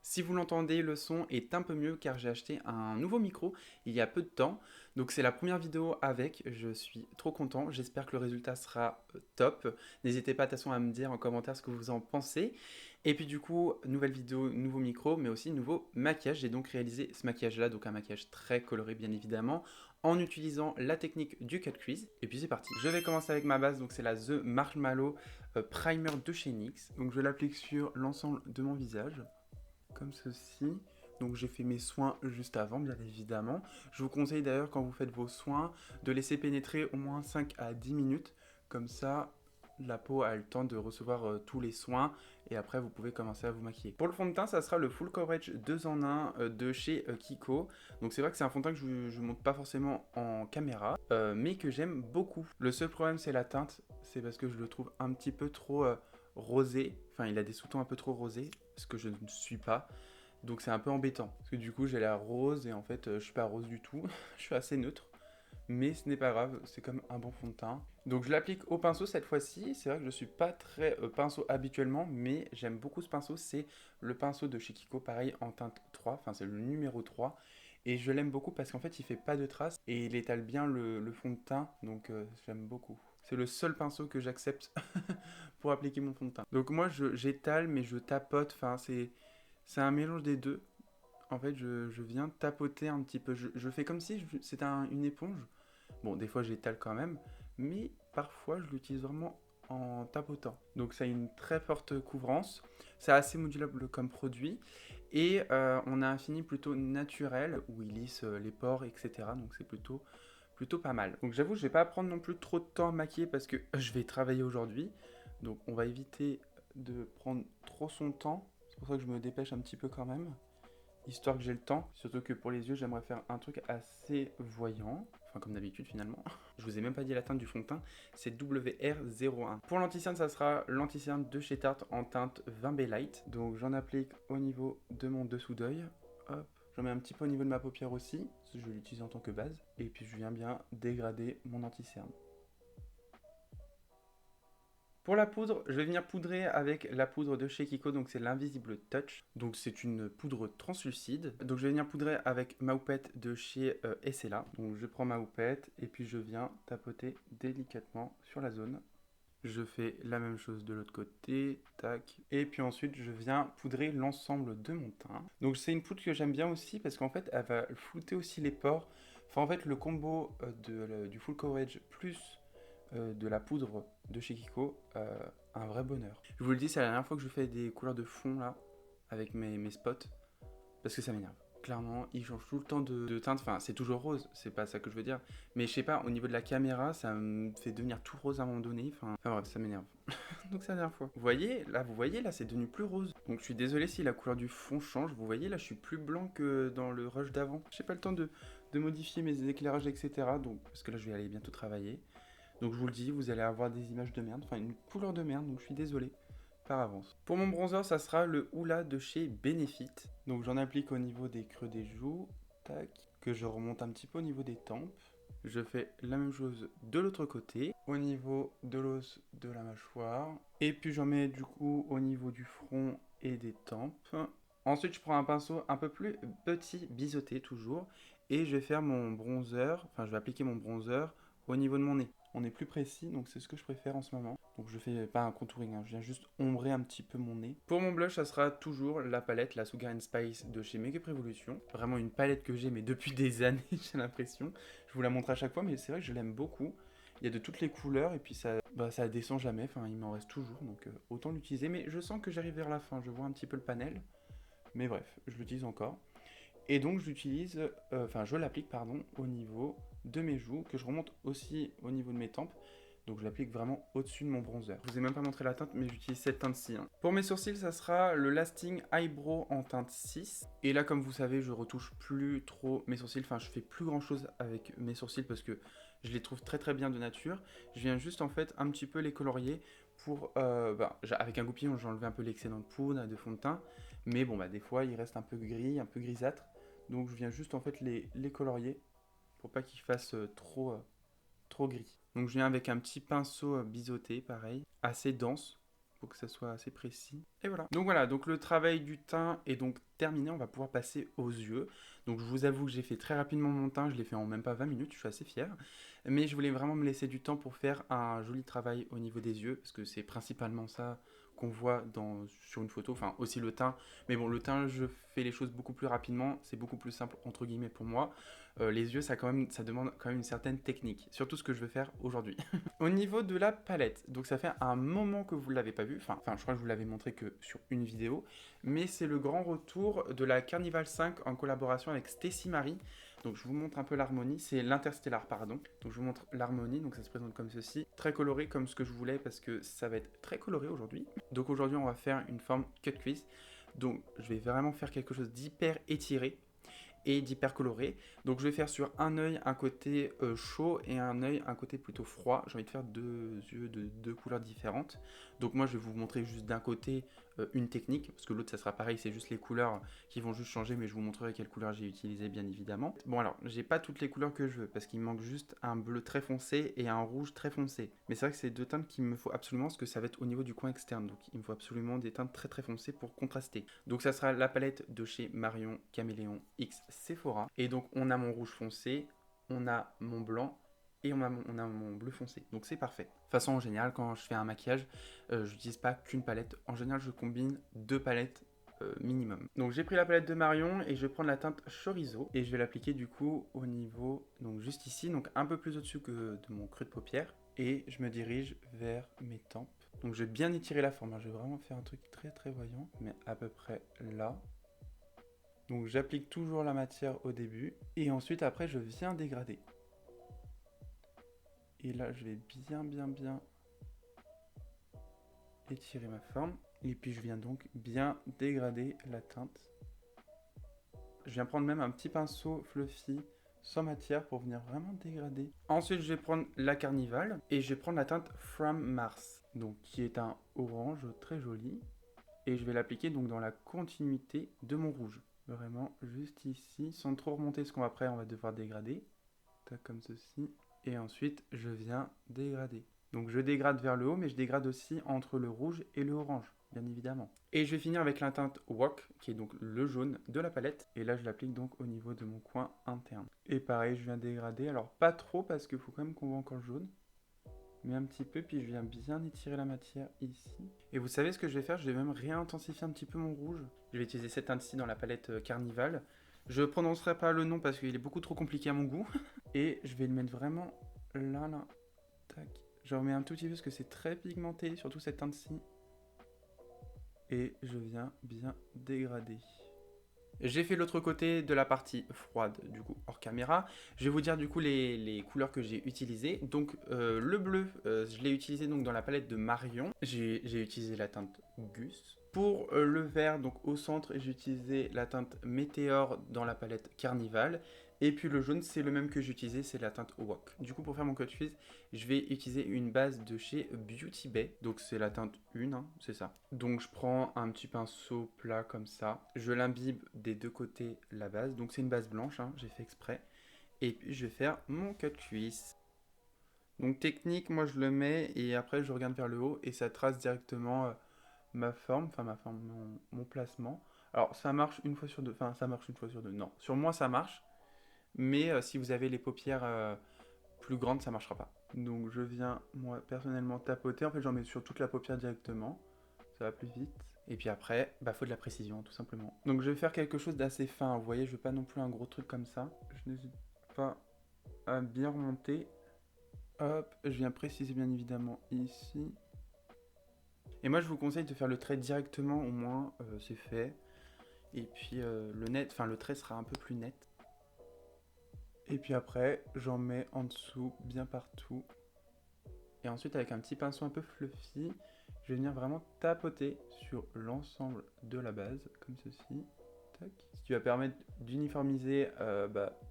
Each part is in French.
Si vous l'entendez, le son est un peu mieux car j'ai acheté un nouveau micro il y a peu de temps. Donc c'est la première vidéo avec, je suis trop content, j'espère que le résultat sera top. N'hésitez pas de toute façon à me dire en commentaire ce que vous en pensez. Et puis du coup, nouvelle vidéo, nouveau micro, mais aussi nouveau maquillage. J'ai donc réalisé ce maquillage-là, donc un maquillage très coloré bien évidemment, en utilisant la technique du cut crease. Et puis c'est parti. Je vais commencer avec ma base, donc c'est la The Marshmallow Primer de chez NYX. Donc je l'applique sur l'ensemble de mon visage comme ceci. Donc j'ai fait mes soins juste avant, bien évidemment. Je vous conseille d'ailleurs quand vous faites vos soins de laisser pénétrer au moins 5 à 10 minutes. Comme ça, la peau a le temps de recevoir tous les soins et après vous pouvez commencer à vous maquiller. Pour le fond de teint, ça sera le Full Coverage 2 en 1 de chez Kiko. Donc c'est vrai que c'est un fond de teint que je ne montre pas forcément en caméra, mais que j'aime beaucoup. Le seul problème c'est la teinte, c'est parce que je le trouve un petit peu trop rosé. Enfin il a des sous-tons un peu trop rosés, ce que je ne suis pas. Donc c'est un peu embêtant. Parce que du coup j'ai l'air rose et en fait je suis pas rose du tout. Je suis assez neutre. Mais ce n'est pas grave, c'est comme un bon fond de teint. Donc je l'applique au pinceau cette fois-ci. C'est vrai que je suis pas très pinceau habituellement, mais j'aime beaucoup ce pinceau. C'est le pinceau de chez Kiko, pareil en teinte 3. Enfin c'est le numéro 3. Et je l'aime beaucoup parce qu'en fait il fait pas de traces et il étale bien le fond de teint. Donc j'aime beaucoup. C'est le seul pinceau que j'accepte pour appliquer mon fond de teint. Donc moi j'étale mais je tapote. Enfin c'est un mélange des deux. En fait, je viens tapoter un petit peu. Je fais comme si c'était une éponge. Bon, des fois, j'étale quand même. Mais parfois, je l'utilise vraiment en tapotant. Donc, ça a une très forte couvrance. C'est assez modulable comme produit. Et on a un fini plutôt naturel où il lisse les pores, etc. Donc, c'est plutôt pas mal. Donc, j'avoue, je vais pas prendre non plus trop de temps à maquiller parce que je vais travailler aujourd'hui. Donc, on va éviter de prendre trop son temps. C'est pour ça que je me dépêche un petit peu quand même histoire que j'ai le temps. Surtout que pour les yeux, j'aimerais faire un truc assez voyant. Enfin, comme d'habitude, finalement. Je vous ai même pas dit la teinte du fond de teint. C'est WR01. Pour l'anti-cerne, ça sera l'anti-cerne de chez Tarte en teinte 20B Light. Donc, j'en applique au niveau de mon dessous d'œil. Hop. J'en mets un petit peu au niveau de ma paupière aussi. Je vais l'utiliser en tant que base. Et puis, je viens bien dégrader mon anti-cerne. Pour la poudre, je vais venir poudrer avec la poudre de chez Kiko, donc c'est l'Invisible Touch. Donc c'est une poudre translucide. Donc je vais venir poudrer avec ma houppette de chez Essela. Donc je prends ma houppette et puis je viens tapoter délicatement sur la zone. Je fais la même chose de l'autre côté, tac. Et puis ensuite, je viens poudrer l'ensemble de mon teint. Donc c'est une poudre que j'aime bien aussi parce qu'en fait, elle va flouter aussi les pores. Enfin, en fait, le combo du full coverage plus de la poudre de chez Kiko, un vrai bonheur. Je vous le dis, c'est la dernière fois que je fais des couleurs de fond là, avec mes spots, parce que ça m'énerve. Clairement, il change tout le temps de teinte. Enfin, c'est toujours rose, c'est pas ça que je veux dire. Mais je sais pas, au niveau de la caméra, ça me fait devenir tout rose à un moment donné. Enfin bref, ça m'énerve. Donc c'est la dernière fois. Vous voyez, là, c'est devenu plus rose. Donc je suis désolé si la couleur du fond change. Vous voyez, là, je suis plus blanc que dans le rush d'avant. J'ai pas le temps de modifier mes éclairages, etc. Donc, parce que là, je vais aller bientôt travailler. Donc je vous le dis, vous allez avoir des images de merde, enfin une couleur de merde, donc je suis désolé par avance. Pour mon bronzer, ça sera le Hoola de chez Benefit. Donc j'en applique au niveau des creux des joues, tac, que je remonte un petit peu au niveau des tempes. Je fais la même chose de l'autre côté, au niveau de l'os de la mâchoire. Et puis j'en mets du coup au niveau du front et des tempes. Ensuite, je prends un pinceau un peu plus petit, biseauté toujours, et je vais faire mon bronzer, enfin je vais appliquer mon bronzer au niveau de mon nez. On est plus précis, donc c'est ce que je préfère en ce moment. Donc je fais pas un contouring, hein, je viens juste ombrer un petit peu mon nez. Pour mon blush, ça sera toujours la palette, la Sugar and Spice de chez Makeup Revolution. Vraiment une palette que j'ai, mais depuis des années, j'ai l'impression. Je vous la montre à chaque fois, mais c'est vrai que je l'aime beaucoup. Il y a de toutes les couleurs et puis ça descend jamais, enfin il m'en reste toujours, donc autant l'utiliser. Mais je sens que j'arrive vers la fin, je vois un petit peu le panel. Mais bref, je l'utilise encore. Et donc je l'applique pardon, au niveau de mes joues, que je remonte aussi au niveau de mes tempes. Donc je l'applique vraiment au-dessus de mon bronzer. Je vous ai même pas montré la teinte, mais j'utilise cette teinte-ci. Hein. Pour mes sourcils, ça sera le Lasting Eyebrow en teinte 6. Et là, comme vous savez, je retouche plus trop mes sourcils. Enfin, je fais plus grand-chose avec mes sourcils parce que je les trouve très très bien de nature. Je viens juste en fait un petit peu les colorier pour... avec un goupillon, j'enlève un peu l'excédent de poudre, de fond de teint. Mais bon, des fois, il reste un peu gris, un peu grisâtre. Donc je viens juste en fait les colorier pour pas qu'ils fassent trop gris. Donc je viens avec un petit pinceau biseauté, pareil, assez dense, pour que ça soit assez précis. Et voilà. Donc voilà, donc le travail du teint est donc terminé, on va pouvoir passer aux yeux. Donc je vous avoue que j'ai fait très rapidement mon teint, je l'ai fait en même pas 20 minutes, je suis assez fier. Mais je voulais vraiment me laisser du temps pour faire un joli travail au niveau des yeux, parce que c'est principalement ça qu'on voit sur une photo, enfin aussi le teint. Mais bon, le teint, je fais les choses beaucoup plus rapidement, c'est beaucoup plus simple entre guillemets pour moi. Les yeux, ça demande quand même une certaine technique, surtout ce que je veux faire aujourd'hui. Au niveau de la palette, donc ça fait un moment que vous ne l'avez pas vu, enfin je crois que je vous l'avais montré que sur une vidéo, mais c'est le grand retour de la Carnival 5 en collaboration avec Stacy Marie. Donc je vous montre un peu l'harmonie, c'est l'Interstellar pardon. Donc je vous montre l'harmonie, donc ça se présente comme ceci, très coloré comme ce que je voulais parce que ça va être très coloré aujourd'hui. Donc aujourd'hui on va faire une forme cut crease, donc je vais vraiment faire quelque chose d'hyper étiré et d'hyper coloré. Donc je vais faire sur un œil un côté chaud et un œil un côté plutôt froid. J'ai envie de faire deux yeux de deux couleurs différentes. Donc moi je vais vous montrer juste d'un côté une technique, parce que l'autre ça sera pareil, c'est juste les couleurs qui vont juste changer, mais je vous montrerai quelles couleurs j'ai utilisées bien évidemment. Bon alors, j'ai pas toutes les couleurs que je veux, parce qu'il me manque juste un bleu très foncé et un rouge très foncé. Mais c'est vrai que c'est deux teintes qu'il me faut absolument, parce que ça va être au niveau du coin externe, donc il me faut absolument des teintes très très foncées pour contraster. Donc ça sera la palette de chez Marion Caméléon X Sephora. Et donc on a mon rouge foncé, on a mon blanc, et on a mon bleu foncé, donc c'est parfait. De toute façon, en général, quand je fais un maquillage, je n'utilise pas qu'une palette. En général, je combine deux palettes minimum. Donc j'ai pris la palette de Marion et je vais prendre la teinte Chorizo et je vais l'appliquer du coup au niveau, donc juste ici, donc un peu plus au-dessus que de mon creux de paupière. Et je me dirige vers mes tempes. Donc je vais bien étirer la forme, hein. Je vais vraiment faire un truc très très voyant, mais à peu près là. Donc j'applique toujours la matière au début et ensuite après je viens dégrader. Et là, je vais bien étirer ma forme. Et puis, je viens donc bien dégrader la teinte. Je viens prendre même un petit pinceau fluffy sans matière pour venir vraiment dégrader. Ensuite, je vais prendre la Carnival et je vais prendre la teinte From Mars, donc qui est un orange très joli. Et je vais l'appliquer donc dans la continuité de mon rouge. Vraiment juste ici, sans trop remonter, parce qu'après on va devoir dégrader. Tac, comme ceci. Et ensuite, je viens dégrader. Donc je dégrade vers le haut, mais je dégrade aussi entre le rouge et le orange, bien évidemment. Et je vais finir avec la teinte Wok, qui est donc le jaune de la palette. Et là, je l'applique donc au niveau de mon coin interne. Et pareil, je viens dégrader. Alors pas trop, parce qu'il faut quand même qu'on voit encore le jaune. Mais un petit peu, puis je viens bien étirer la matière ici. Et vous savez ce que je vais faire? Je vais même réintensifier un petit peu mon rouge. Je vais utiliser cette teinte-ci dans la palette Carnival. Je ne prononcerai pas le nom parce qu'il est beaucoup trop compliqué à mon goût. Et je vais le mettre vraiment là. Tac. Je remets un tout petit peu parce que c'est très pigmenté, surtout cette teinte-ci. Et je viens bien dégrader. J'ai fait l'autre côté de la partie froide, du coup, hors caméra. Je vais vous dire, du coup, les couleurs que j'ai utilisées. Donc, le bleu, je l'ai utilisé donc dans la palette de Marion. J'ai utilisé la teinte Gus. Pour le vert, donc au centre, j'ai utilisé la teinte Météore dans la palette Carnival. Et puis le jaune, c'est le même que j'ai utilisé, c'est la teinte Wok. Du coup, pour faire mon cut crease, je vais utiliser une base de chez Beauty Bay. Donc c'est la teinte 1, hein, c'est ça. Donc je prends un petit pinceau plat comme ça. Je l'imbibe des deux côtés la base. Donc c'est une base blanche, hein, j'ai fait exprès. Et puis je vais faire mon cut crease. Donc technique, moi je le mets et après je regarde vers le haut et ça trace directement ma forme, mon placement. Alors ça marche une fois sur deux, enfin ça marche une fois sur deux, non. Sur moi ça marche, mais si vous avez les paupières plus grandes, ça marchera pas. Donc je viens, moi personnellement, tapoter. En fait, j'en mets sur toute la paupière directement. Ça va plus vite. Et puis après, bah faut de la précision, tout simplement. Donc je vais faire quelque chose d'assez fin. Vous voyez, je veux pas non plus un gros truc comme ça. Je n'hésite pas à bien remonter. Hop, je viens préciser bien évidemment ici. Et moi, je vous conseille de faire le trait directement, au moins, c'est fait. Et puis le trait sera un peu plus net. Et puis après, j'en mets en dessous, bien partout. Et ensuite, avec un petit pinceau un peu fluffy, je vais venir vraiment tapoter sur l'ensemble de la base, comme ceci. Tac. Ce qui va permettre d'uniformiser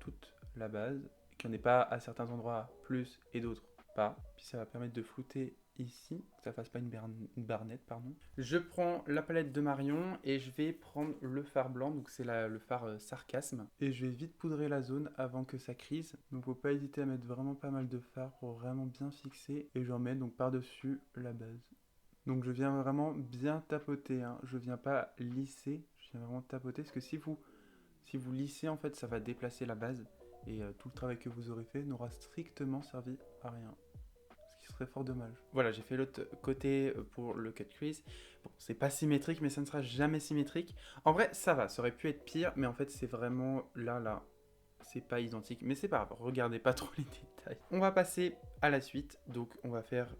toute la base, qu'il n'y en ait pas à certains endroits plus et d'autres pas. Puis ça va permettre de flouter ici, que ça fasse pas une barnette, pardon. Je prends la palette de Marion et je vais prendre le fard blanc, donc c'est le fard Sarcasme. Et je vais vite poudrer la zone avant que ça crise. Donc faut pas hésiter à mettre vraiment pas mal de fard pour vraiment bien fixer. Et j'en mets donc par-dessus la base. Donc je viens vraiment bien tapoter, hein. Je viens pas lisser, je viens vraiment tapoter, parce que si vous lissez, en fait, ça va déplacer la base, et tout le travail que vous aurez fait n'aura strictement servi à rien. Ce qui serait fort dommage. Voilà, j'ai fait l'autre côté pour le cut crease. Bon, c'est pas symétrique, mais ça ne sera jamais symétrique. En vrai, ça va, ça aurait pu être pire, mais en fait, c'est vraiment là. C'est pas identique, mais c'est pas grave, regardez pas trop les détails. On va passer à la suite, donc on va faire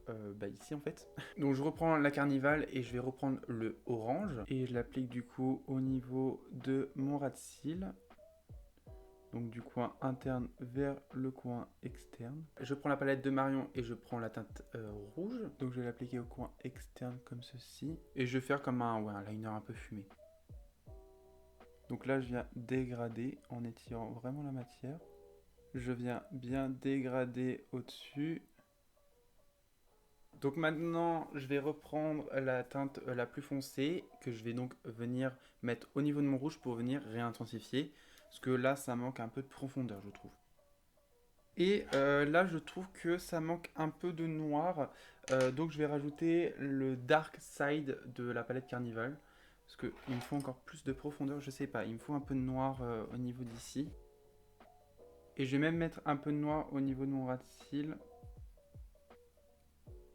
ici en fait. Donc je reprends la Carnival et je vais reprendre le orange, et je l'applique du coup au niveau de mon ras de cils. Donc du coin interne vers le coin externe. Je prends la palette de Marion et je prends la teinte rouge. Donc je vais l'appliquer au coin externe comme ceci. Et je vais faire comme un liner un peu fumé. Donc là, je viens dégrader en étirant vraiment la matière. Je viens bien dégrader au-dessus. Donc maintenant, je vais reprendre la teinte la plus foncée que je vais donc venir mettre au niveau de mon rouge pour venir réintensifier. Parce que là, ça manque un peu de profondeur, je trouve. Et là, je trouve que ça manque un peu de noir. Donc je vais rajouter le Dark Side de la palette Carnival. Parce qu'il me faut encore plus de profondeur, je sais pas. Il me faut un peu de noir au niveau d'ici. Et je vais même mettre un peu de noir au niveau de mon ras de cils.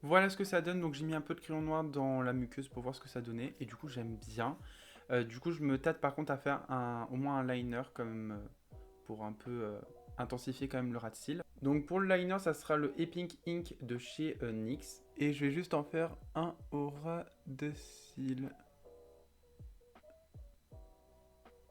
Voilà ce que ça donne. Donc j'ai mis un peu de crayon noir dans la muqueuse pour voir ce que ça donnait. Et du coup, j'aime bien. Du coup, je me tâte par contre à faire au moins un liner comme pour un peu intensifier quand même le ras de cils. Donc pour le liner, ça sera le Epic Ink de chez NYX. Et je vais juste en faire un au ras de cils.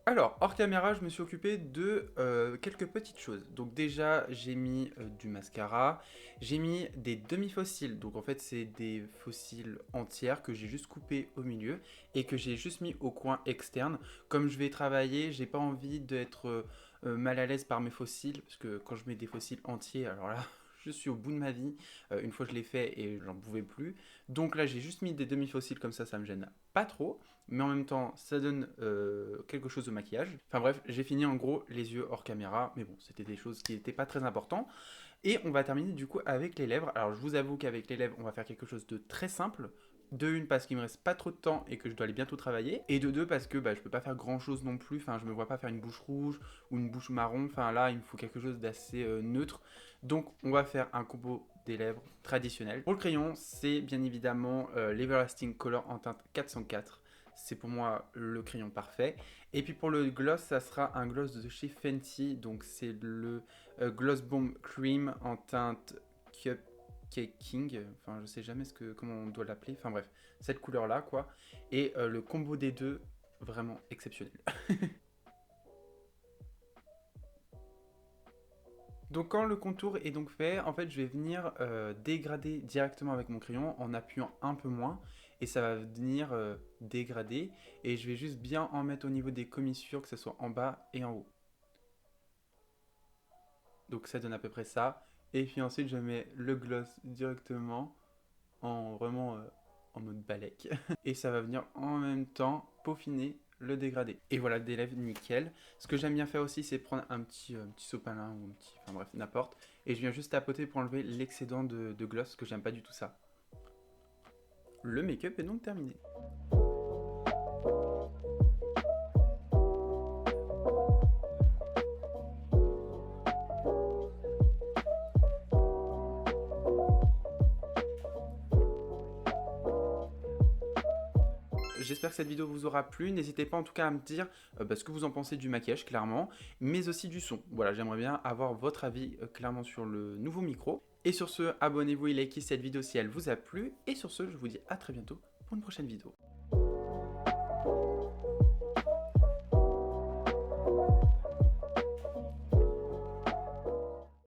Alors, hors caméra, je me suis occupé de quelques petites choses. Donc déjà, j'ai mis du mascara, j'ai mis des demi-fossiles. Donc en fait, c'est des fossiles entières que j'ai juste coupées au milieu et que j'ai juste mis au coin externe. Comme je vais travailler, j'ai pas envie d'être mal à l'aise par mes fossiles, parce que quand je mets des fossiles entiers, alors là, je suis au bout de ma vie. Une fois je l'ai fait et j'en pouvais plus. Donc là, j'ai juste mis des demi-fossiles comme ça me gêne pas trop. Mais en même temps, ça donne quelque chose au maquillage. Enfin bref, j'ai fini en gros les yeux hors caméra, mais bon, c'était des choses qui n'étaient pas très importantes. Et on va terminer du coup avec les lèvres. Alors je vous avoue qu'avec les lèvres, on va faire quelque chose de très simple. De une, parce qu'il me reste pas trop de temps et que je dois aller bientôt travailler. Et de deux, parce que je peux pas faire grand chose non plus. Enfin, je me vois pas faire une bouche rouge ou une bouche marron. Enfin là, il me faut quelque chose d'assez neutre. Donc on va faire un combo des lèvres traditionnel. Pour le crayon, c'est bien évidemment l'Everlasting Color en teinte 404. C'est pour moi le crayon parfait. Et puis pour le gloss, ça sera un gloss de chez Fenty. Donc c'est le Gloss Bomb Cream en teinte Cupcaking. Enfin, je sais jamais comment on doit l'appeler. Enfin bref, cette couleur là quoi. Et le combo des deux, vraiment exceptionnel. Donc quand le contour est donc fait, en fait je vais venir dégrader directement avec mon crayon en appuyant un peu moins et ça va venir dégrader et je vais juste bien en mettre au niveau des commissures, que ce soit en bas et en haut. Donc ça donne à peu près ça. Et puis ensuite je mets le gloss directement en vraiment en mode balèque. Et ça va venir en même temps peaufiner le dégradé. Et voilà, des lèvres nickel. Ce que j'aime bien faire aussi, c'est prendre un petit sopalin ou un petit... Enfin bref, n'importe. Et je viens juste tapoter pour enlever l'excédent de gloss, parce que j'aime pas du tout ça. Le make-up est donc terminé. J'espère que cette vidéo vous aura plu. N'hésitez pas en tout cas à me dire ce que vous en pensez du maquillage, clairement, mais aussi du son. Voilà, j'aimerais bien avoir votre avis clairement sur le nouveau micro. Et sur ce, abonnez-vous et likez cette vidéo si elle vous a plu. Et sur ce, je vous dis à très bientôt pour une prochaine vidéo.